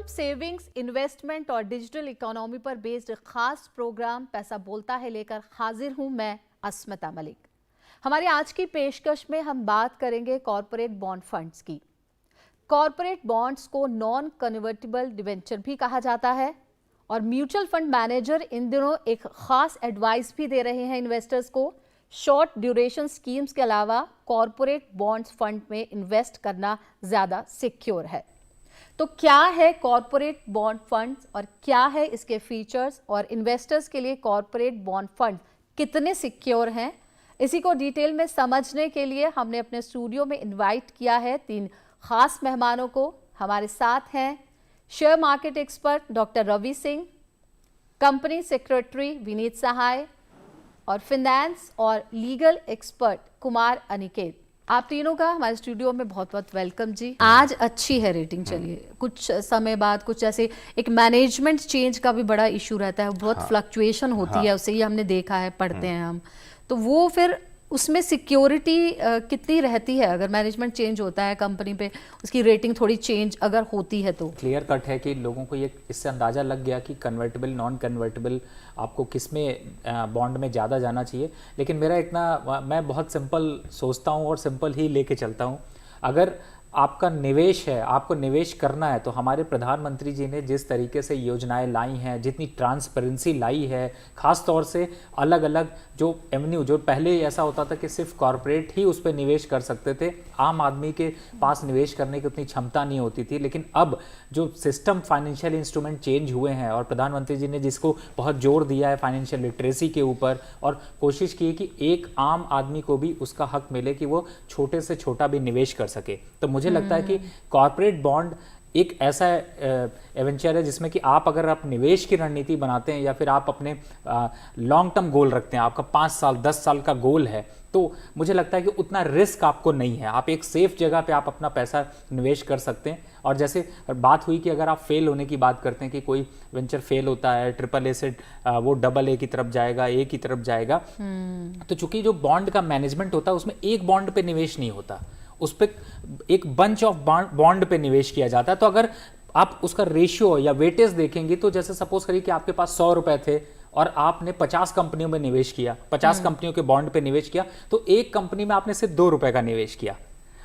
Income, savings, investment और digital economy पर based खास प्रोग्राम पैसा बोलता है लेकर हाजिर हूं मैं अस्मिता मलिक। हमारी आज की पेशकश में हम बात करेंगे कॉरपोरेट बॉन्ड फंड्स की। कॉरपोरेट बॉन्ड्स को नॉन कन्वर्टिबल डिवेंचर भी कहा जाता है और म्यूचुअल फंड मैनेजर इन दिनों एक खास एडवाइस भी दे रहे हैं इन्वेस्टर्स को। शॉर्ट ड्यूरेशन स्कीम्स के अलावा कॉरपोरेट बॉन्ड्स फंड में इन्वेस्ट करना ज्यादा सिक्योर है। तो क्या है कॉरपोरेट बॉन्ड फंड्स और क्या है इसके फीचर्स और इन्वेस्टर्स के लिए कॉरपोरेट बॉन्ड फंड कितने सिक्योर हैं, इसी को डिटेल में समझने के लिए हमने अपने स्टूडियो में इनवाइट किया है 3 खास मेहमानों को। हमारे साथ हैं share market expert doctor Ravi Singh, company secretary Vineet Sahay और फाइनेंस और लीगल एक्सपर्ट कुमार अनिकेत। आप तीनों का हमारे स्टूडियो में बहुत बहुत वेलकम जी। आज अच्छी है रेटिंग। चलिए, कुछ समय बाद कुछ ऐसे एक मैनेजमेंट चेंज का भी बड़ा इशू रहता है, बहुत फ्लक्चुएशन होती है, उससे ही हमने देखा है, पढ़ते हैं हम। तो वो फिर उसमें सिक्योरिटी कितनी रहती है अगर मैनेजमेंट चेंज होता है कंपनी पे, उसकी रेटिंग थोड़ी चेंज अगर होती है तो? क्लियर कट है कि लोगों को ये इससे अंदाज़ा लग गया कि कन्वर्टेबल नॉन कन्वर्टेबल आपको किस में बॉन्ड में ज़्यादा जाना चाहिए। लेकिन मेरा इतना, मैं बहुत सिंपल सोचता हूँ और सिंपल ही लेके चलता हूँ। अगर आपका निवेश है, आपको निवेश करना है, तो हमारे प्रधानमंत्री जी ने जिस तरीके से योजनाएं लाई हैं, जितनी ट्रांसपेरेंसी लाई है, ख़ास तौर से अलग अलग जो एवेन्यू, जो पहले ऐसा होता था कि सिर्फ कॉरपोरेट ही उस पर निवेश कर सकते थे, आम आदमी के पास निवेश करने की उतनी क्षमता नहीं होती थी। लेकिन अब जो सिस्टम फाइनेंशियल इंस्ट्रूमेंट चेंज हुए हैं और प्रधानमंत्री जी ने जिसको बहुत जोर दिया है फाइनेंशियल लिटरेसी के ऊपर, और कोशिश की कि एक आम आदमी को भी उसका हक मिले कि वो छोटे से छोटा भी निवेश कर सके। तो मुझे लगता है कि कॉर्पोरेट बॉन्ड एक ऐसा एवेंचर है जिसमें कि आप अगर आप निवेश की रणनीति बनाते हैं या फिर आप अपने लॉन्ग टर्म गोल रखते हैं, आपका 5 साल 10 साल का गोल है, तो मुझे लगता है कि उतना रिस्क आपको नहीं है। आप एक सेफ जगह पे आप अपना पैसा निवेश कर सकते हैं। और जैसे बात हुई कि अगर आप फेल होने की बात करते हैं कि कोई वेंचर फेल होता है, ट्रिपल ए से वो डबल ए की तरफ जाएगा, ए की तरफ जाएगा, तो चूंकि जो बॉन्ड का मैनेजमेंट होता है उसमें एक बॉन्ड पे निवेश नहीं होता, उस पर एक बंच ऑफ बॉन्ड पे निवेश किया जाता है। तो अगर आप उसका रेशियो या वेटेज देखेंगे तो जैसे सपोज करिए कि आपके पास 100 रुपए थे और आपने 50 कंपनियों में निवेश किया, 50 कंपनियों के बॉन्ड पे निवेश किया, तो एक कंपनी में आपने सिर्फ 2 रुपए का निवेश किया।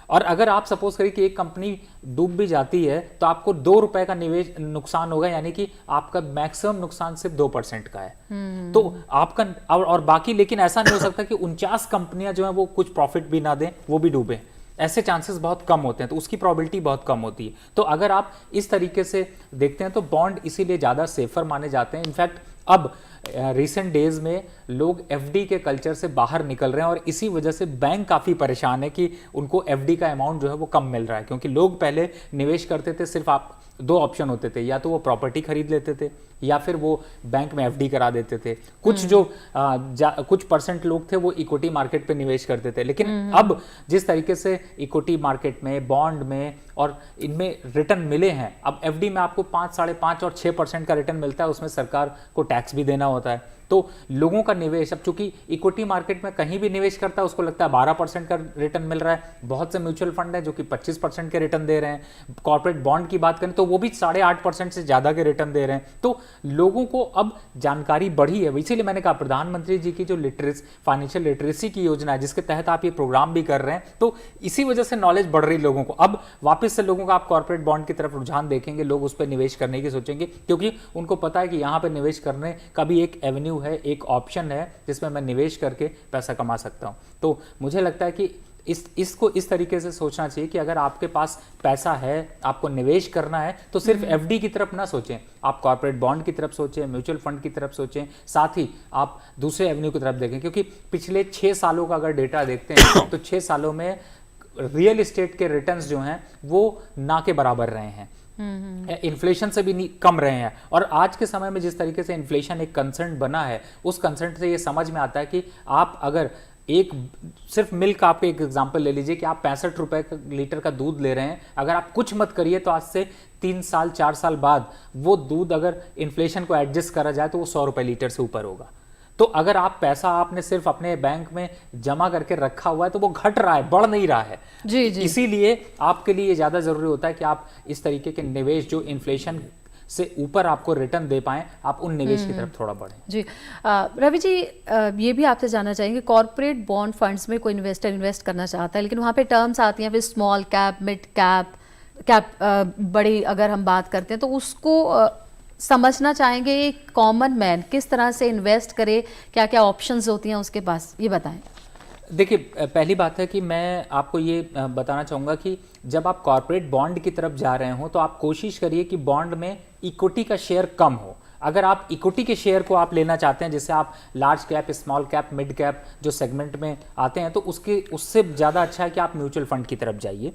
और अगर आप सपोज करिए कि एक कंपनी डूब भी जाती है तो आपको 2 रुपए का निवेश नुकसान होगा, यानी कि आपका मैक्सिमम नुकसान सिर्फ 2% का है। तो आपका और बाकी, लेकिन ऐसा नहीं हो सकता कि 49 कंपनियां जो है वो कुछ प्रॉफिट भी ना दें, वो भी डूबे। ऐसे चांसेस बहुत कम होते हैं, तो उसकी प्रोबेबिलिटी बहुत कम होती है। तो अगर आप इस तरीके से देखते हैं तो बॉन्ड इसीलिए ज़्यादा सेफर माने जाते हैं। इनफैक्ट अब रिसेंट डेज में लोग एफडी के कल्चर से बाहर निकल रहे हैं और इसी वजह से बैंक काफ़ी परेशान है कि उनको एफडी का अमाउंट जो है वो कम मिल रहा है। क्योंकि लोग पहले निवेश करते थे, सिर्फ आप 2 ऑप्शन होते थे, या तो वो प्रॉपर्टी खरीद लेते थे या फिर वो बैंक में एफडी करा देते थे। कुछ जो कुछ परसेंट लोग थे वो इक्विटी मार्केट पे निवेश करते थे। लेकिन अब जिस तरीके से इक्विटी मार्केट में, बॉन्ड में और इनमें रिटर्न मिले हैं, अब एफडी में आपको 5, 5.5 और 6% का रिटर्न मिलता है, उसमें सरकार को टैक्स भी देना होता है। तो लोगों का निवेश, अब चूंकि इक्विटी मार्केट में कहीं भी निवेश करता है उसको लगता है 12% का रिटर्न मिल रहा है। बहुत से म्यूचुअल फंड है जो कि 25% के रिटर्न दे रहे हैं। कॉर्पोरेट बॉन्ड की बात करें तो वो भी 8.5% से ज्यादा के रिटर्न दे रहे हैं। तो लोगों को अब जानकारी बढ़ी है, इसीलिए मैंने कहा प्रधानमंत्री जी की जो फाइनेंशियल लिटरेसी की योजना है जिसके तहत आप ये प्रोग्राम भी कर रहे हैं, तो इसी वजह से नॉलेज बढ़ रही लोगों को। अब वापस से लोगों का आप कॉर्पोरेट बॉन्ड की तरफ रुझान देखेंगे, लोग उस पर निवेश करने की सोचेंगे, क्योंकि उनको पता है कि यहां पर निवेश करने का भी एक एवेन्यू है, एक ऑप्शन है जिसमें मैं निवेश करके पैसा कमा सकता हूं। तो मुझे लगता है कि इसको इस तरीके से सोचना चाहिए कि अगर आपके पास पैसा है, आपको निवेश करना है, तो सिर्फ एफडी की तरफ ना सोचें, आप कॉर्पोरेट बॉन्ड की तरफ सोचें, म्यूचुअल फंड की तरफ सोचें, साथ ही आप दूसरे एवेन्यू की तरफ देखें। क्योंकि पिछले 6 सालों का अगर डेटा देखते हैं तो 6 सालों में रियल एस्टेट के रिटर्न्स जो हैं वो ना के बराबर रहे हैं, इन्फ्लेशन से भी कम रहे हैं। और आज के समय में जिस तरीके से इन्फ्लेशन एक कंसर्न बना है, उस कंसर्न से ये समझ में आता है कि आप अगर एक सिर्फ मिल्क, आप एक एग्जांपल ले लीजिए कि आप 65 रुपए लीटर का दूध ले रहे हैं, अगर आप कुछ मत करिए तो आज से 3 साल 4 साल बाद वो दूध अगर इन्फ्लेशन को एडजस्ट करा जाए तो वो 100 रुपए लीटर से ऊपर होगा। तो अगर आप पैसा आपने सिर्फ अपने बैंक में जमा करके रखा हुआ है तो वो घट रहा है, बढ़ नहीं रहा है। जी जी। इसीलिए आपके लिए ये ज़्यादा ज़रूरी होता है कि आप इस तरीके के निवेश जो इन्फ्लेशन से ऊपर आपको रिटर्न दे पाएं, आप उन निवेश की तरफ थोड़ा बढ़ें। जी रवि जी, ये भी आपसे जानना चाहेंगे, कॉर्पोरेट बॉन्ड फंड्स में कोई इन्वेस्टर इन्वेस्ट करना चाहता है, लेकिन वहाँ पे टर्म्स आती हैं फिर स्मॉल कैप, मिड कैप, बड़ी अगर हम बात करते हैं तो उसको समझना चाहेंगे एक कॉमन मैन किस तरह से इन्वेस्ट करे, क्या क्या ऑप्शंस होती हैं उसके पास, ये बताएं। देखिए, पहली बात है कि मैं आपको ये बताना चाहूँगा कि जब आप कॉर्पोरेट बॉन्ड की तरफ जा रहे हो तो आप कोशिश करिए कि बॉन्ड में इक्विटी का शेयर कम हो। अगर आप इक्विटी के शेयर को आप लेना चाहते हैं, जैसे आप large cap, small cap, mid cap जो सेगमेंट में आते हैं, तो उससे ज़्यादा अच्छा है कि आप म्यूचुअल फंड की तरफ जाइए,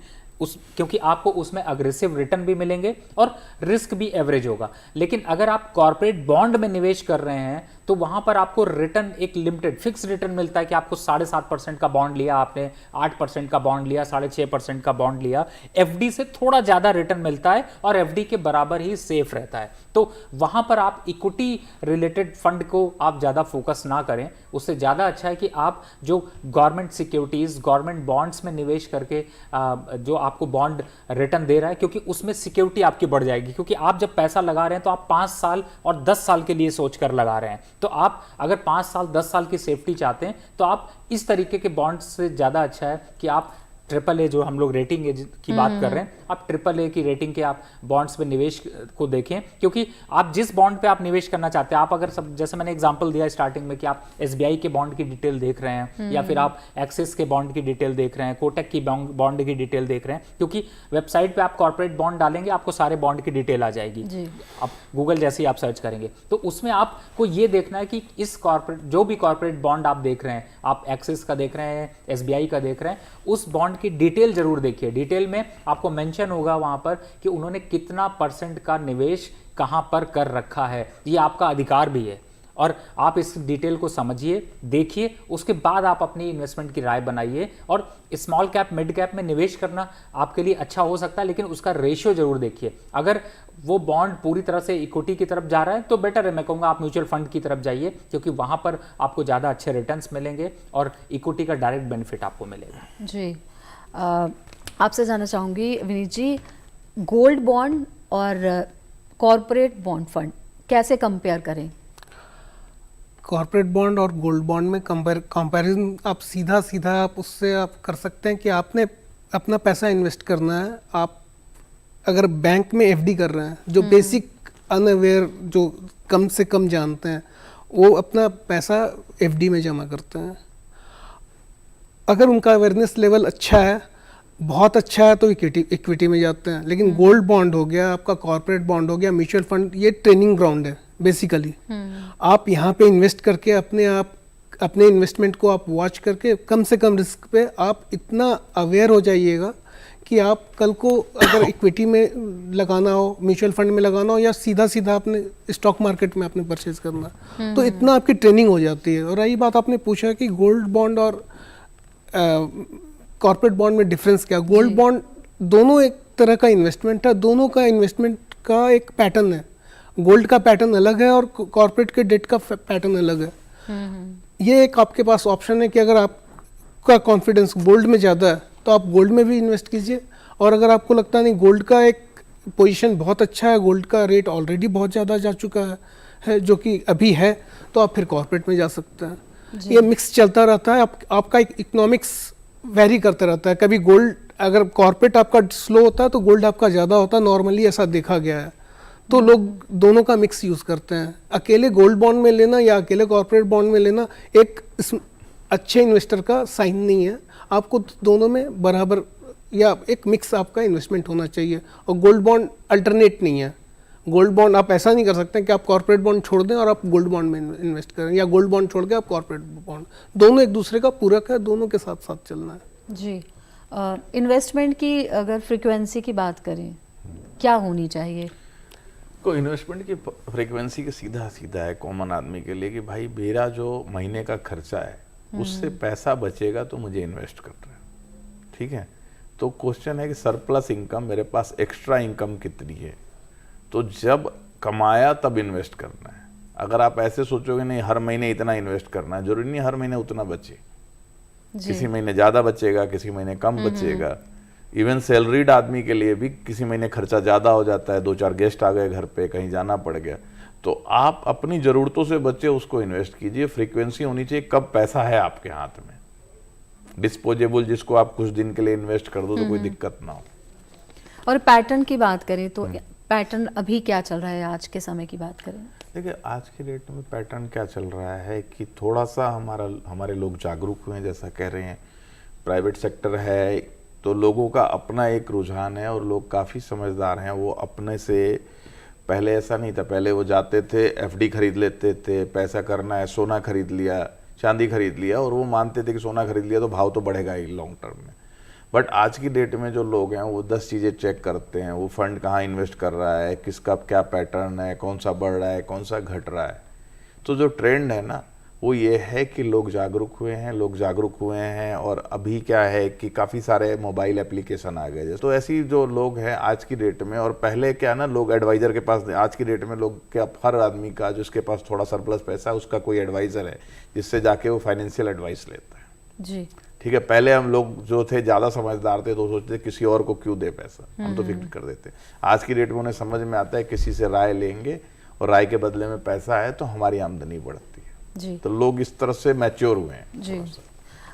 क्योंकि आपको उसमें अग्रेसिव रिटर्न भी मिलेंगे और रिस्क भी एवरेज होगा। लेकिन अगर आप कॉर्पोरेट बॉन्ड में निवेश कर रहे हैं तो वहां पर आपको रिटर्न एक लिमिटेड फिक्स रिटर्न मिलता है कि आपको 7.5% का बॉन्ड लिया आपने, 8% का बॉन्ड लिया, 6.5% का बॉन्ड लिया, एफडी से थोड़ा ज्यादा रिटर्न मिलता है और एफडी के बराबर ही सेफ रहता है। तो वहां पर आप इक्विटी रिलेटेड फंड को आप ज्यादा फोकस ना करें, उससे ज्यादा अच्छा है कि आप जो गवर्नमेंट सिक्योरिटीज, गवर्नमेंट बॉन्ड्स में निवेश करके जो आपको बॉन्ड रिटर्न दे रहा है, क्योंकि उसमें सिक्योरिटी आपकी बढ़ जाएगी। क्योंकि आप जब पैसा लगा रहे हैं तो आप 5 साल और 10 साल के लिए सोचकर लगा रहे हैं, तो आप अगर 5 साल 10 साल की सेफ्टी चाहते हैं तो आप इस तरीके के बॉन्ड से ज़्यादा अच्छा है कि आप AAA, जो हम लोग रेटिंग की बात कर रहे हैं, आप AAA की रेटिंग के आप बॉन्ड्स पे निवेश को देखें। क्योंकि आप जिस बॉन्ड पे आप निवेश करना चाहते हैं, आप अगर जैसे मैंने एग्जांपल दिया स्टार्टिंग में कि आप SBI के बॉन्ड की डिटेल देख रहे हैं या फिर आप एक्सिस के बॉन्ड की डिटेल देख रहे हैं, कोटक की बॉन्ड की डिटेल देख रहे हैं, क्योंकि वेबसाइट पे आप कॉर्पोरेट बॉन्ड डालेंगे आपको सारे बॉन्ड की डिटेल आ जाएगी, आप गूगल जैसे ही आप सर्च करेंगे। तो उसमें आपको ये देखना है कि इस कॉर्पोरेट, जो भी कॉर्पोरेट बॉन्ड आप देख रहे हैं, आप एक्सिस का देख रहे हैं, SBI का देख रहे हैं, उस बॉन्ड की डिटेल जरूर देखिए। डिटेल में आपको मेंशन होगा वहां पर कि उन्होंने कितना % का निवेश कहां पर कर रखा है, ये आपका अधिकार भी है। और आप इस डिटेल को समझिए, देखिए, उसके बाद आप अपनी इन्वेस्टमेंट की राय बनाइए। और स्मॉल कैप, मिड कैप में निवेश करना आपके लिए अच्छा हो सकता है, लेकिन उसका रेशियो जरूर देखिए। अगर वो बॉन्ड पूरी तरह से इक्विटी की तरफ जा रहा है तो बेटर है, मैं कहूँगा आप म्यूचुअल फंड की तरफ जाइए, क्योंकि वहां पर आपको ज़्यादा अच्छे रिटर्न्स मिलेंगे और इक्विटी का डायरेक्ट बेनिफिट आपको मिलेगा। जी, आपसे जानना चाहूँगी विनीत जी, गोल्ड बॉन्ड और कॉर्पोरेट बॉन्ड फंड कैसे कंपेयर करें? कॉर्पोरेट बॉन्ड और गोल्ड बॉन्ड में कंपैरिजन आप सीधा आप उससे आप कर सकते हैं कि आपने अपना पैसा इन्वेस्ट करना है। आप अगर बैंक में एफडी कर रहे हैं, जो बेसिक अनअवेयर, जो कम से कम जानते हैं, वो अपना पैसा एफडी में जमा करते हैं। अगर उनका अवेयरनेस लेवल अच्छा है, बहुत अच्छा है, तो इक्विटी में जाते हैं। लेकिन गोल्ड बॉन्ड हो गया, आपका कॉर्पोरेट बॉन्ड हो गया, म्यूचुअल फंड, ये ट्रेनिंग ग्राउंड है बेसिकली। आप यहाँ पे इन्वेस्ट करके अपने इन्वेस्टमेंट को आप वॉच करके कम से कम रिस्क पे आप इतना अवेयर हो जाइएगा कि आप कल को अगर इक्विटी में लगाना हो, म्यूचुअल फंड में लगाना हो, या सीधा अपने स्टॉक मार्केट में आपने परचेज करना, तो इतना आपकी ट्रेनिंग हो जाती है। और रही बात आपने पूछा कि गोल्ड बॉन्ड और कॉर्पोरेट बॉन्ड में डिफरेंस क्या? गोल्ड बॉन्ड दोनों एक तरह का इन्वेस्टमेंट है, दोनों का इन्वेस्टमेंट का एक पैटर्न है। गोल्ड का पैटर्न अलग है और कॉर्पोरेट के डेट का पैटर्न अलग है। ये एक आपके पास ऑप्शन है कि अगर आपका कॉन्फिडेंस गोल्ड में ज़्यादा है तो आप गोल्ड में भी इन्वेस्ट कीजिए, और अगर आपको लगता नहीं गोल्ड का एक पोजीशन बहुत अच्छा है, गोल्ड का रेट ऑलरेडी बहुत ज़्यादा जा चुका है जो कि अभी है, तो आप फिर कॉर्पोरेट में जा सकते हैं। ये मिक्स चलता रहता है, आपका एक इकोनॉमिक्स वेरी करता रहता है। कभी गोल्ड, अगर कॉर्पोरेट आपका स्लो होता है तो गोल्ड आपका ज़्यादा होता है, नॉर्मली ऐसा देखा गया है। तो लोग दोनों का मिक्स यूज़ करते हैं। अकेले गोल्ड बॉन्ड में लेना या अकेले कॉर्पोरेट बॉन्ड में लेना एक अच्छे इन्वेस्टर का साइन नहीं है। आपको दोनों में बराबर या एक मिक्स आपका इन्वेस्टमेंट होना चाहिए। और गोल्ड बॉन्ड अल्टरनेट नहीं है। गोल्ड बॉन्ड आप ऐसा नहीं कर सकते कि आप कॉर्पोरेट बॉन्ड छोड़ दें और आप गोल्ड बॉन्ड में इन्वेस्ट करें, या गोल्ड बॉन्ड छोड़ के आप कॉर्पोरेट बॉन्ड। दोनों एक दूसरे का पूरक है, दोनों के साथ साथ चलना है। जी, इन्वेस्टमेंट की अगर फ्रीक्वेंसी की बात करें, क्या होनी चाहिए? को इन्वेस्टमेंट की फ्रीक्वेंसी के सीधा है कॉमन आदमी के लिए कि भाई मेरा जो महीने का खर्चा है उससे पैसा बचेगा तो मुझे इन्वेस्ट करना है। ठीक है, तो क्वेश्चन है कि सरप्लस इनकम, मेरे पास एक्स्ट्रा इनकम कितनी है, तो जब कमाया तब इन्वेस्ट करना है। अगर आप ऐसे सोचोगे नहीं हर महीने इतना इन्वेस्ट करना है, जरूरी नहीं हर महीने उतना बचे, किसी महीने ज्यादा बचेगा, किसी महीने कम बचेगा। इवन सैलरीड आदमी के लिए भी किसी महीने खर्चा ज्यादा हो जाता है, 2-4 गेस्ट आ गए घर पे, कहीं जाना पड़ गया, तो आप अपनी जरूरतों से बचे उसको इन्वेस्ट कीजिए। फ्रीक्वेंसी होनी चाहिए कब पैसा है आपके हाथ में, डिस्पोजेबल जिसको आप कुछ दिन के लिए इन्वेस्ट कर दो तो कोई दिक्कत ना हो। और पैटर्न की बात करें तो पैटर्न अभी क्या चल रहा है, आज के समय की बात करें? देखिए आज के डेट में पैटर्न क्या चल रहा है कि थोड़ा सा हमारे लोग जागरूक हुए हैं, जैसा कह रहे हैं, प्राइवेट सेक्टर है तो लोगों का अपना एक रुझान है और लोग काफ़ी समझदार हैं। वो अपने से पहले ऐसा नहीं था, पहले वो जाते थे एफडी खरीद लेते थे, पैसा करना है सोना खरीद लिया, चांदी खरीद लिया, और वो मानते थे कि सोना खरीद लिया तो भाव तो बढ़ेगा ही लॉन्ग टर्म में। बट आज की डेट में जो लोग हैं वो 10 चीज़ें चेक करते हैं, वो फंड कहाँ इन्वेस्ट कर रहा है, किसका क्या पैटर्न है, कौन सा बढ़ रहा है, कौन सा घट रहा है। तो जो ट्रेंड है ना वो ये है कि लोग जागरूक हुए हैं और अभी क्या है कि काफ़ी सारे मोबाइल एप्लीकेशन आ गए। तो ऐसी जो लोग हैं आज की डेट में, और पहले क्या ना लोग एडवाइज़र के पास, आज की डेट में लोग क्या हर आदमी का जिसके पास थोड़ा सरप्लस पैसा है उसका कोई एडवाइज़र है जिससे जाके वो फाइनेंशियल एडवाइस लेता है जी। ठीक है, पहले हम लोग जो थे ज़्यादा समझदार थे तो सोचते किसी और को क्यों दे पैसा, हम तो फिक्र कर देते। आज की डेट में उन्हें समझ में आता है किसी से राय लेंगे और राय के बदले में पैसा है तो हमारी आमदनी बढ़ती है जी। तो लोग इस तरह से मैच्योर हुए हैं जी।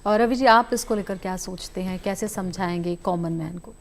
और रवि जी आप इसको लेकर क्या सोचते हैं, कैसे समझाएंगे कॉमन मैन को?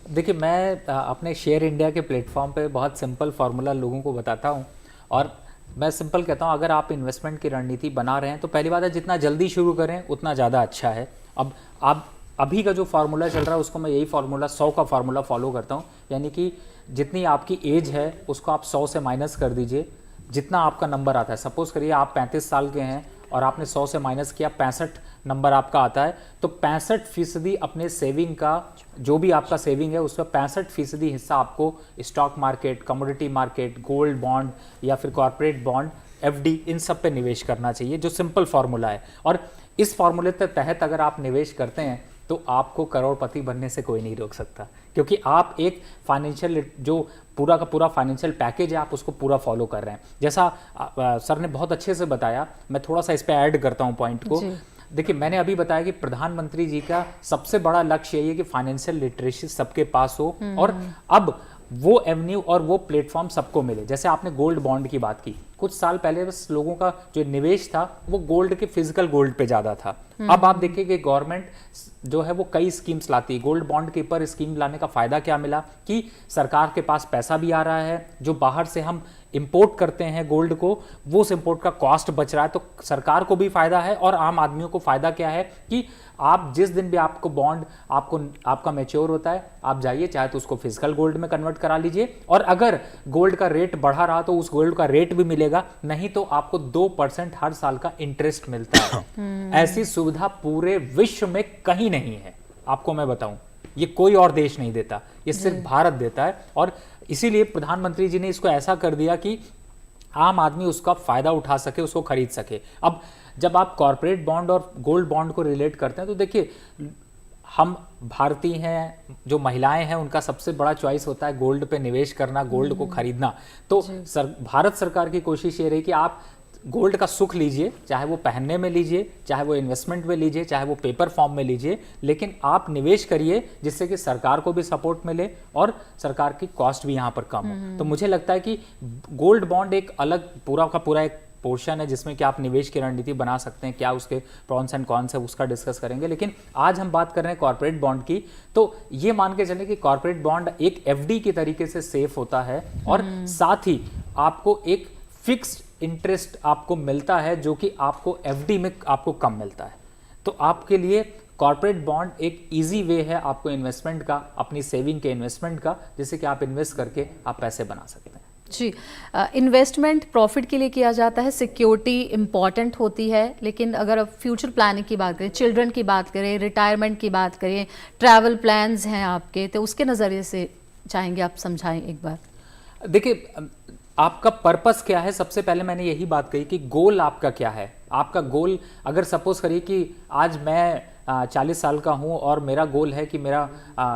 देखिए मैं अपने शेयर इंडिया के प्लेटफॉर्म पे बहुत सिंपल फार्मूला लोगों को बताता हूँ, और मैं सिंपल कहता हूँ अगर आप इन्वेस्टमेंट की रणनीति बना रहे हैं तो पहली बात है जितना जल्दी शुरू करें उतना ज़्यादा अच्छा है। अब आप अभी का जो फार्मूला चल रहा है उसको मैं यही फार्मूला 100 का फार्मूला फॉलो करता हूँ, यानी कि जितनी आपकी एज है उसको आप 100 से माइनस कर दीजिए, जितना आपका नंबर आता है। सपोज करिए आप 35 साल के हैं और आपने 100 से माइनस किया, 65 नंबर आपका आता है, तो 65% अपने सेविंग का, जो भी आपका सेविंग है उसका 65% हिस्सा आपको stock market, commodity market, gold bond या फिर कॉर्पोरेट बॉन्ड, एफडी, इन सब पे निवेश करना चाहिए, जो सिंपल फार्मूला है। और इस फार्मूले के तहत अगर आप निवेश करते हैं तो आपको करोड़पति बनने से कोई नहीं रोक सकता, क्योंकि आप एक फाइनेंशियल जो पूरा का पूरा फाइनेंशियल पैकेज है आप उसको पूरा फॉलो कर रहे हैं। जैसा सर ने बहुत अच्छे से बताया, मैं थोड़ा सा इस पे ऐड करता हूं पॉइंट को। देखिए मैंने अभी बताया कि प्रधानमंत्री जी का सबसे बड़ा लक्ष्य यही है कि फाइनेंशियल लिटरेसी सबके पास हो, और अब वो एवेन्यू और वो प्लेटफॉर्म सबको मिले। जैसे आपने गोल्ड बॉन्ड की बात की, कुछ साल पहले बस लोगों का जो निवेश था वो गोल्ड के, फिजिकल गोल्ड पे ज्यादा था। अब आप देखिए कि गवर्नमेंट जो है वो कई स्कीम्स लाती है। गोल्ड बॉन्ड के ऊपर स्कीम लाने का फायदा क्या मिला कि सरकार के पास पैसा भी आ रहा है, जो बाहर से हम इंपोर्ट करते हैं गोल्ड को, वो उस इंपोर्ट का कॉस्ट बच रहा है, तो सरकार को भी फायदा है और आम आदमियों को फायदा क्या है कि आप जिस दिन भी आपको बॉन्ड आपका मैच्योर होता है, आप जाइए, चाहे तो उसको फिजिकल गोल्ड में कन्वर्ट करा लीजिए, और अगर गोल्ड का रेट बढ़ा रहा तो उस गोल्ड का रेट भी मिलेगा, नहीं तो आपको 2% हर साल का इंटरेस्ट मिलता है। ऐसी सुविधा पूरे विश्व में कहीं नहीं है, आपको मैं बताऊं, ये कोई और देश नहीं देता, ये सिर्फ भारत देता है। और इसीलिए प्रधानमंत्री जी ने इसको ऐसा कर दिया कि आम आदमी उसका फायदा उठा सके, उसको खरीद सके। अब जब आप कॉर्पोरेट बॉन्ड और गोल्ड बॉन्ड को रिलेट करते हैं तो देखिए हम भारतीय हैं, जो महिलाएं हैं उनका सबसे बड़ा चॉइस होता है गोल्ड पे निवेश करना, गोल्ड को खरीदना। तो भारत सरकार की कोशिश ये रही कि आप गोल्ड का सुख लीजिए, चाहे वो पहनने में लीजिए, चाहे वो इन्वेस्टमेंट में लीजिए, चाहे वो पेपर फॉर्म में लीजिए, लेकिन आप निवेश करिए जिससे कि सरकार को भी सपोर्ट मिले और सरकार की कॉस्ट भी यहाँ पर कम हो। तो मुझे लगता है कि गोल्ड बॉन्ड एक अलग पूरा का पूरा एक पोर्शन है जिसमें कि आप निवेश की रणनीति बना सकते हैं। क्या उसके प्रॉन्स एंड कॉन्स है उसका डिस्कस करेंगे, लेकिन आज हम बात कर रहे हैं कॉर्पोरेट बॉन्ड की। तो ये मान के चलें कि कॉर्पोरेट बॉन्ड एक एफडी की तरीके से सेफ होता है और साथ ही आपको एक फिक्स्ड इंटरेस्ट आपको मिलता है जो कि आपको एफडी में आपको कम मिलता है। तो आपके लिए कॉर्पोरेट बॉन्ड एक इजी वे है आपको इन्वेस्टमेंट का, अपनी सेविंग के इन्वेस्टमेंट का, जिससे कि आप इन्वेस्ट करके आप पैसे बना सकते हैं। जी, इन्वेस्टमेंट प्रॉफिट के लिए किया जाता है, सिक्योरिटी इंपॉर्टेंट होती है, लेकिन अगर अब फ्यूचर प्लानिंग की बात करें, चिल्ड्रन की बात करें, रिटायरमेंट की बात करें, ट्रैवल प्लान्स हैं आपके, तो उसके नज़रिए से चाहेंगे आप समझाएं एक बार। देखिए आपका पर्पस क्या है, सबसे पहले मैंने यही बात कही कि गोल आपका क्या है। आपका गोल, अगर सपोज करिए कि आज मैं 40 साल का हूँ और मेरा गोल है कि मेरा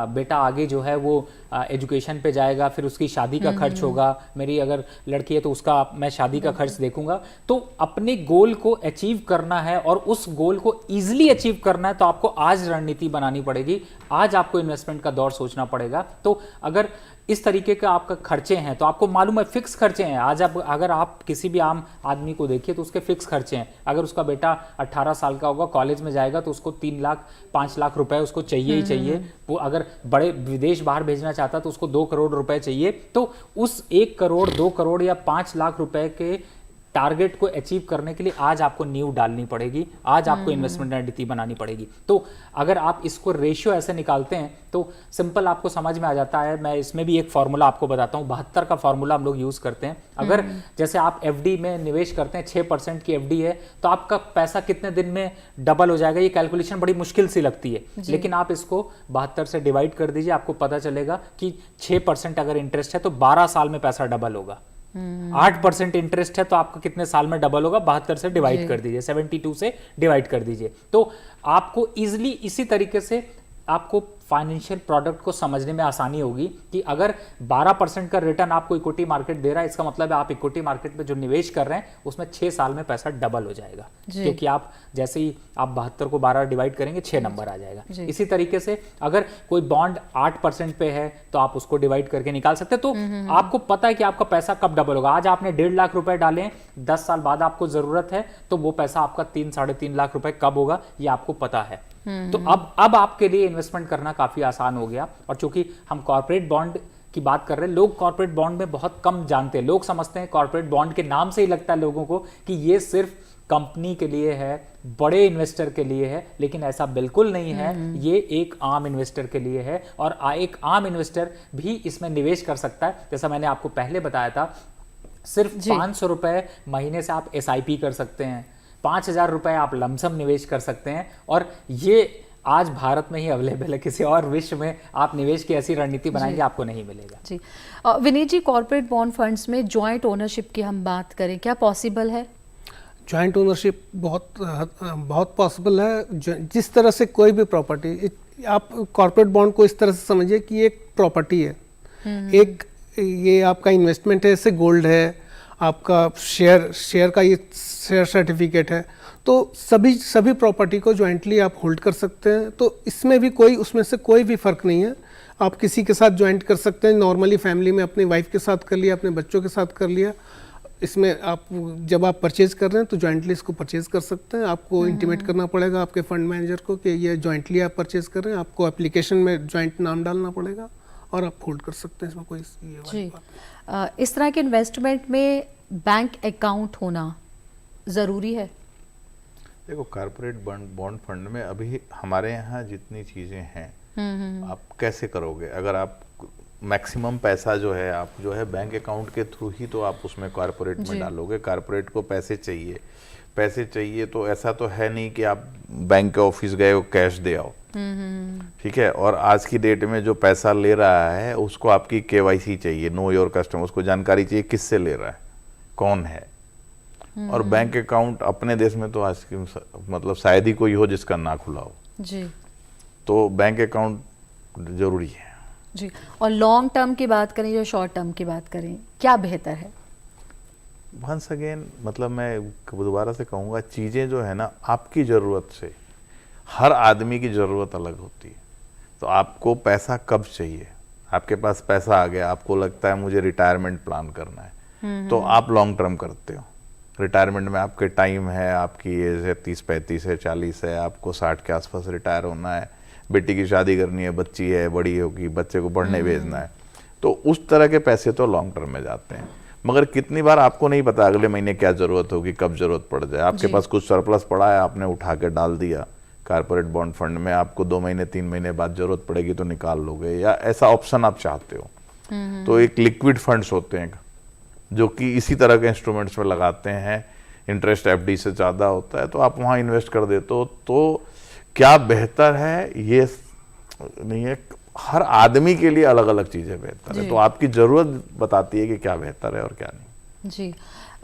बेटा आगे जो है वो एजुकेशन पे जाएगा, फिर उसकी शादी का खर्च होगा, मेरी अगर लड़की है तो उसका मैं शादी का खर्च देखूंगा। तो अपने गोल को अचीव करना है और उस गोल को ईजिली अचीव करना है तो आपको आज रणनीति बनानी पड़ेगी, आज आपको इन्वेस्टमेंट का दौर सोचना पड़ेगा। तो अगर इस तरीके का आपका खर्चे हैं तो आपको मालूम है फिक्स खर्चे हैं। आज आप अगर आप किसी भी आम आदमी को देखिए तो उसके फिक्स खर्चे हैं। अगर उसका बेटा 18 साल का होगा, कॉलेज में जाएगा तो उसको 3 लाख 5 लाख रुपए उसको चाहिए ही चाहिए। वो अगर बड़े विदेश बाहर भेजना चाहता तो उसको 2 करोड़ रुपए चाहिए। तो उस 1 करोड़ 2 करोड़ या 5 लाख रुपए के टारगेट को अचीव करने के लिए आज आपको नींव डालनी पड़ेगी, आज आपको इन्वेस्टमेंट रणनीति बनानी पड़ेगी। तो अगर आप इसको रेशियो ऐसे निकालते हैं तो सिंपल आपको समझ में आ जाता है। मैं इसमें भी एक फॉर्मूला आपको बताता हूँ, 72 का फॉर्मूला हम लोग यूज करते हैं। अगर जैसे आप एफडी में निवेश करते हैं, 6% की एफडी है तो आपका पैसा कितने दिन में डबल हो जाएगा, ये कैलकुलेशन बड़ी मुश्किल सी लगती है, लेकिन आप इसको 72 से डिवाइड कर दीजिए, आपको पता चलेगा कि 6% अगर इंटरेस्ट है तो 12 साल में पैसा डबल होगा। 8% इंटरेस्ट है तो आपका कितने साल में डबल होगा, 72 से डिवाइड कर दीजिए, 72 से डिवाइड कर दीजिए। तो आपको इजिली इसी तरीके से आपको फाइनेंशियल प्रोडक्ट को समझने में आसानी होगी कि अगर 12% का रिटर्न आपको इक्विटी मार्केट दे रहा है, इसका मतलब है आप इक्विटी मार्केट में जो निवेश कर रहे हैं उसमें 6 साल में पैसा डबल हो जाएगा, क्योंकि आप जैसे ही आप 72 को 12 डिवाइड करेंगे 6 नंबर आ जाएगा। इसी तरीके से अगर कोई बॉन्ड 8% पे है तो आप उसको डिवाइड करके निकाल सकते हैं। तो आपको पता है कि आपका पैसा कब डबल होगा। आज आपने 1.5 लाख रुपए डाले, 10 साल बाद आपको जरूरत है तो वो पैसा आपका 3-3.5 लाख रुपए कब होगा ये आपको पता है। तो अब आपके लिए इन्वेस्टमेंट करना काफी आसान हो गया। और चूंकि हम कॉर्पोरेट बॉन्ड की बात कर रहे हैं, लोग कॉर्पोरेट बॉन्ड में बहुत कम जानते हैं। लोग समझते हैं कॉर्पोरेट बॉन्ड के नाम से ही लगता है लोगों को कि ये सिर्फ कंपनी के लिए है, बड़े इन्वेस्टर के लिए है, लेकिन ऐसा बिल्कुल नहीं है। ये एक आम इन्वेस्टर के लिए है और एक आम इन्वेस्टर भी इसमें निवेश कर सकता है। जैसा मैंने आपको पहले बताया था, सिर्फ 500 रुपए महीने से आप SIP कर सकते हैं, 5,000 रुपए आप लमसम निवेश कर सकते हैं और ये आज भारत में ही अवेलेबल है। किसी और विश्व में आप निवेश की ऐसी रणनीति बनाएंगे आपको नहीं मिलेगा। जी विनीत जी, कॉर्पोरेट बॉन्ड फंड्स में जॉइंट ओनरशिप की हम बात करें, क्या पॉसिबल है? जॉइंट ओनरशिप बहुत पॉसिबल है। जिस तरह से कोई भी प्रॉपर्टी, आप कॉर्पोरेट बॉन्ड को इस तरह से समझिए कि एक प्रॉपर्टी है, एक ये आपका इन्वेस्टमेंट है, इससे गोल्ड है, आपका शेयर का ये शेयर सर्टिफिकेट है। तो सभी प्रॉपर्टी को ज्वाइंटली आप होल्ड कर सकते हैं। तो इसमें भी उसमें से कोई भी फ़र्क नहीं है। आप किसी के साथ ज्वाइंट कर सकते हैं, नॉर्मली फैमिली में अपनी वाइफ के साथ कर लिया, अपने बच्चों के साथ कर लिया। इसमें आप जब आप परचेज कर रहे हैं तो ज्वाइंटली इसको परचेज कर सकते हैं। आपको इंटीमेट करना पड़ेगा आपके फंड मैनेजर को कि ये ज्वाइंटली आप परचेज कर रहे हैं। आपको एप्लीकेशन में ज्वाइंट नाम डालना पड़ेगा और आप होल्ड कर सकते हैं। इसमें कोई ये वाली बात। इस तरह के इन्वेस्टमेंट में बैंक अकाउंट होना ज़रूरी है? देखो, कॉर्पोरेट बॉन्ड फंड में अभी हमारे यहाँ जितनी चीज़ें हैं आप कैसे करोगे? अगर आप मैक्सिमम पैसा जो है बैंक अकाउंट के थ्रू ही तो आप उसमें कॉर्पोरेट में डालोगे। कॉर्पोरेट को पैसे चाहिए तो ऐसा तो है नहीं कि आप बैंक के ऑफिस गए हो कैश दे आओ, ठीक है। और आज की डेट में जो पैसा ले रहा है उसको आपकी KYC चाहिए, नो योर कस्टमर, उसको जानकारी चाहिए किससे ले रहा है, कौन है। और बैंक अकाउंट अपने देश में तो आज की मतलब शायद ही कोई हो जिसका ना खुला हो जी। तो बैंक अकाउंट जरूरी है जी। और लॉन्ग टर्म की बात करें या शॉर्ट टर्म की बात करें, क्या बेहतर है? वंस अगेन मतलब मैं दोबारा से कहूँगा, चीज़ें जो है ना आपकी ज़रूरत से, हर आदमी की ज़रूरत अलग होती है। तो आपको पैसा कब चाहिए, आपके पास पैसा आ गया, आपको लगता है मुझे रिटायरमेंट प्लान करना है तो आप लॉन्ग टर्म करते हो। रिटायरमेंट में आपके टाइम है, आपकी एज है 30-35 है, 40 है, आपको 60 के आसपास रिटायर होना है, बेटी की शादी करनी है, बच्ची है, बड़ी होगी, बच्चे को पढ़ने भेजना है, तो उस तरह के पैसे तो लॉन्ग टर्म में जाते हैं। मगर कितनी बार आपको नहीं पता अगले महीने क्या ज़रूरत होगी, कब ज़रूरत पड़ जाए। आपके पास कुछ सरप्लस पड़ा है, आपने उठा के डाल दिया कॉर्पोरेट बॉन्ड फंड में, आपको 2 महीने 3 महीने बाद ज़रूरत पड़ेगी तो निकाल लोगे, या ऐसा ऑप्शन आप चाहते हो। तो एक लिक्विड फंड्स होते हैं जो कि इसी तरह के इंस्ट्रूमेंट्स में लगाते हैं, इंटरेस्ट FD से ज़्यादा होता है, तो आप वहाँ इन्वेस्ट कर देते हो। तो क्या बेहतर है ये नहीं है, हर आदमी के लिए अलग अलग चीज़ें बेहतर है, तो आपकी ज़रूरत बताती है कि क्या बेहतर है और क्या नहीं। जी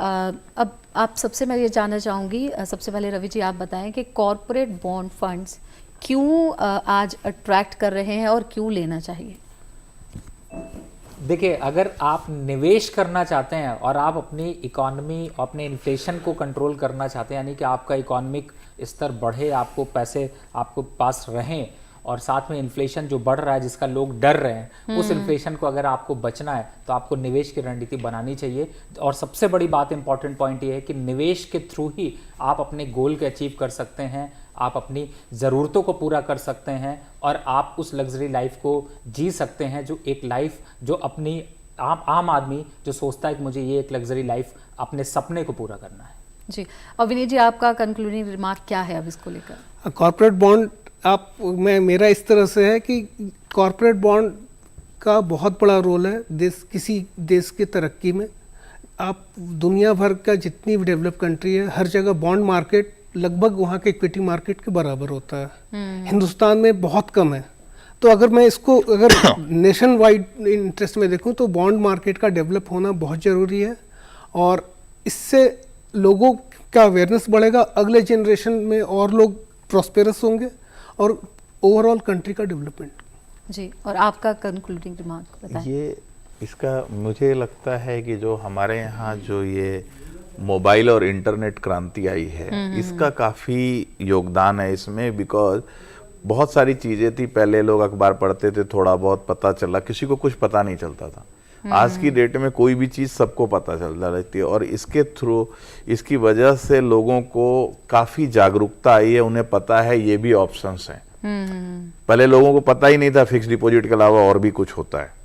अब आप सबसे मैं ये जानना चाहूँगी, सबसे पहले रवि जी आप बताएं कि कॉर्पोरेट बॉन्ड फंड्स क्यों आज अट्रैक्ट कर रहे हैं और क्यों लेना चाहिए? देखिए, अगर आप निवेश करना चाहते हैं और आप अपनी इकोनॉमी, अपने इन्फ्लेशन को कंट्रोल करना चाहते हैं, यानी कि आपका इकोनॉमिक स्तर बढ़े, आपको पैसे आपको पास रहें, और साथ में इन्फ्लेशन जो बढ़ रहा है जिसका लोग डर रहे हैं, उस इन्फ्लेशन को अगर आपको बचना है तो आपको निवेश की रणनीति बनानी चाहिए। और सबसे बड़ी बात, इंपॉर्टेंट पॉइंट ये है कि निवेश के थ्रू ही आप अपने गोल को अचीव कर सकते हैं, आप अपनी ज़रूरतों को पूरा कर सकते हैं, और आप उस लग्जरी लाइफ को जी सकते हैं, जो एक लाइफ जो अपनी आम आदमी जो सोचता है कि मुझे ये एक लग्जरी लाइफ, अपने सपने को पूरा करना है। जी, और विनीत जी, आपका कंक्लूडिंग रिमार्क क्या है अब इसको लेकर? कॉर्पोरेट बॉन्ड मेरा इस तरह से है कि कॉर्पोरेट बॉन्ड का बहुत बड़ा रोल है किसी देश की तरक्की में। आप दुनिया भर का जितनी भी डेवलप कंट्री है, हर जगह बॉन्ड मार्केट लगभग वहाँ के इक्विटी मार्केट के बराबर होता है। हिंदुस्तान में बहुत कम है। तो अगर मैं इसको नेशन वाइड इंटरेस्ट में देखूं तो बॉन्ड मार्केट का डेवलप होना बहुत ज़रूरी है, और इससे लोगों का अवेयरनेस बढ़ेगा, अगले जनरेशन में और लोग प्रॉस्पेरस होंगे, और ओवरऑल कंट्री का डेवलपमेंट। जी, और आपका कंक्लूडिंग रिमार्क बताएं। ये इसका मुझे लगता है कि जो हमारे यहाँ जो ये मोबाइल और इंटरनेट क्रांति आई है, इसका काफ़ी योगदान है इसमें। बिकॉज बहुत सारी चीज़ें थी, पहले लोग अखबार पढ़ते थे, थोड़ा बहुत पता चला, किसी को कुछ पता नहीं चलता था। आज की डेट में कोई भी चीज़ सबको पता चलता रहती है, और इसके थ्रू, इसकी वजह से लोगों को काफ़ी जागरूकता आई है, उन्हें पता है ये भी ऑप्शंस हैं। पहले लोगों को पता ही नहीं था फिक्स डिपॉजिट के अलावा और भी कुछ होता है।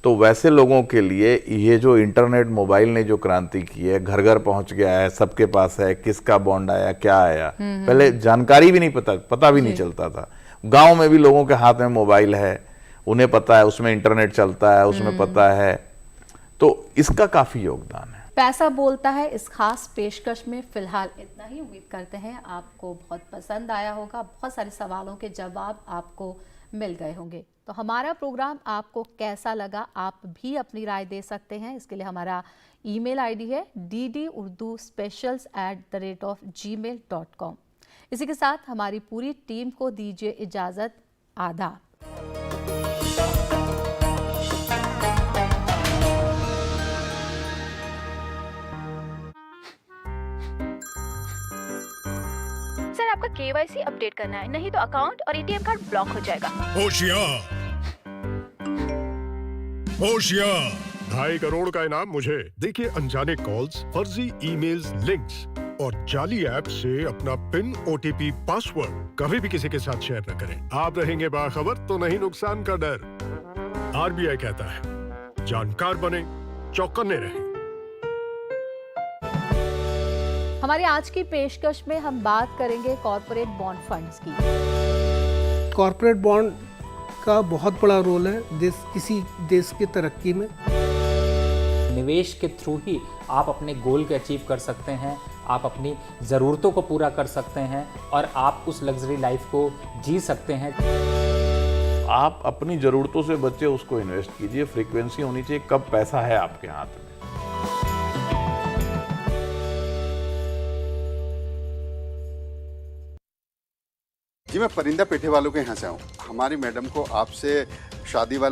तो वैसे लोगों के लिए ये जो इंटरनेट, मोबाइल ने जो क्रांति की है, घर घर पहुंच गया है, सबके पास है, किसका बॉन्ड आया, क्या आया, पहले जानकारी भी नहीं पता भी नहीं चलता था। गांव में भी लोगों के हाथ में मोबाइल है, उन्हें पता है, उसमें इंटरनेट चलता है, उसमें पता है, तो इसका काफी योगदान है। पैसा बोलता है इस खास पेशकश में फिलहाल इतना ही। उम्मीद करते हैं आपको बहुत पसंद आया होगा, बहुत सारे सवालों के जवाब आपको मिल गए होंगे। तो हमारा प्रोग्राम आपको कैसा लगा, आप भी अपनी राय दे सकते हैं। इसके लिए हमारा ईमेल आईडी है ddurduspecials@gmail.com। इसी के साथ हमारी पूरी टीम को दीजिए इजाजत। आदाब। सर, आपका KYC अपडेट करना है, नहीं तो अकाउंट और ATM कार्ड ब्लॉक हो जाएगा। होशियार, होशियार। 2.5 करोड़ का इनाम मुझे। देखिए अनजाने कॉल्स, फर्जी ईमेल्स, लिंक्स और जाली ऐप से अपना पिन, OTP, पासवर्ड कभी भी किसी के साथ शेयर न करें। आप रहेंगे बाखबर तो नहीं नुकसान का डर। RBI कहता है, जानकार बने, चौकन्ने रहें। हमारी आज की पेशकश में हम बात करेंगे कॉर्पोरेट बॉन्ड फंड्स की। कॉर्पोरेट बॉन्ड का बहुत बड़ा रोल है किसी देश की तरक्की में। निवेश के थ्रू ही आप अपने गोल को अचीव कर सकते हैं, आप अपनी ज़रूरतों को पूरा कर सकते हैं, और आप उस लग्जरी लाइफ को जी सकते हैं। आप अपनी ज़रूरतों से बचे उसको इन्वेस्ट कीजिए। फ्रीक्वेंसी होनी चाहिए कब पैसा है आपके हाथ में। जी, मैं परिंदा पेठे वालों के यहाँ से हूँ। हमारी मैडम को आपसे शादी वाला